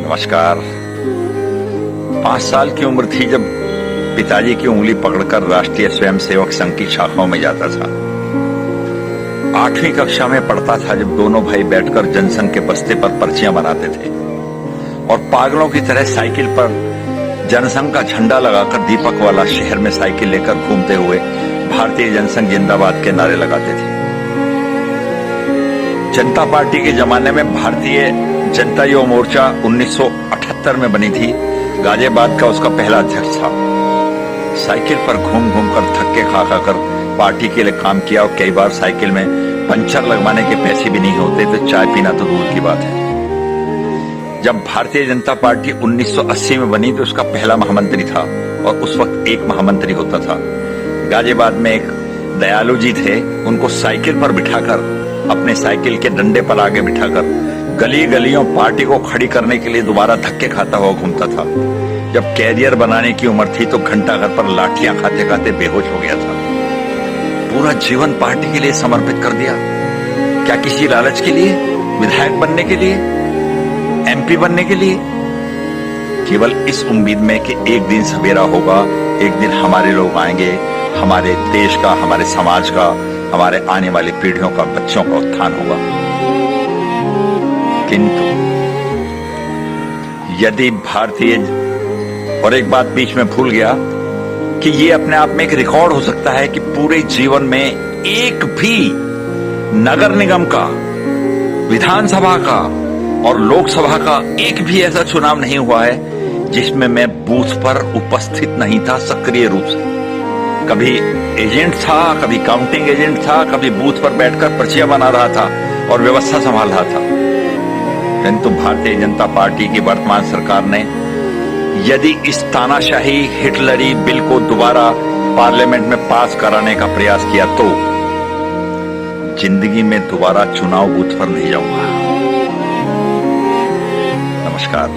नमस्कार। 5 साल की उम्र थी जब पिताजी की उंगली पकड़कर राष्ट्रीय स्वयंसेवक संघ की शाखाओं में जाता था। 8वीं कक्षा में पढ़ता था जब दोनों भाई बैठकर जनसंघ के बस्ते पर पर्चियां बनाते थे और पागलों की तरह साइकिल पर जनसंघ का झंडा लगाकर दीपक वाला शहर में साइकिल लेकर घूमते हुए भारतीय जनसंघ जिंदाबाद के नारे लगाते थे। जनता पार्टी के जमाने में भारतीय जनता युवा मोर्चा 1978 में बनी थी। गाजियाबाद का उसका पहला अध्यक्ष था। साइकिल पर घूम घूम कर थक्के खा कर पार्टी के लिए काम किया और कई बार साइकिल में पंचर लगवाने के पैसे भी नहीं होते तो चाय पीना तो दूर की बात है। जब भारतीय जनता पार्टी 1980 में बनी तो उसका पहला महामंत्री था और उस वक्त एक महामंत्री होता था। गाजियाबाद में एक दयालु जी थे, उनको साइकिल पर बिठाकर अपने साइकिल के डंडे पर आगे बिठाकर गली गलियों पार्टी को खड़ी करने के लिए दोबारा धक्के खाता हुआ घूमता था। जब कैरियर बनाने की उम्र थी तो घंटा घर पर लाठियां खाते खाते बेहोश हो गया था। पूरा जीवन पार्टी के लिए समर्पित कर दिया। क्या किसी लालच के लिए, विधायक बनने के लिए, एमपी बनने के लिए? केवल इस उम्मीद में कि एक दिन सवेरा होगा, एक दिन हमारे लोग आएंगे, हमारे देश का, हमारे समाज का, हमारे आने वाली पीढ़ियों का, बच्चों का उत्थान होगा। किंतु यदि भारतीय, और एक बात बीच में भूल गया कि ये अपने आप में एक रिकॉर्ड हो सकता है कि पूरे जीवन में एक भी नगर निगम का, विधानसभा का और लोकसभा का एक भी ऐसा चुनाव नहीं हुआ है जिसमें मैं बूथ पर उपस्थित नहीं था सक्रिय रूप से। कभी एजेंट था, कभी काउंटिंग एजेंट था, कभी बूथ पर बैठकर पर्चियां बना रहा था और व्यवस्था संभाल रहा था। परंतु भारतीय जनता पार्टी की वर्तमान सरकार ने यदि इस तानाशाही हिटलरी बिल को दोबारा पार्लियामेंट में पास कराने का प्रयास किया तो जिंदगी में दोबारा चुनाव बूथ पर नहीं जाऊंगा। नमस्कार।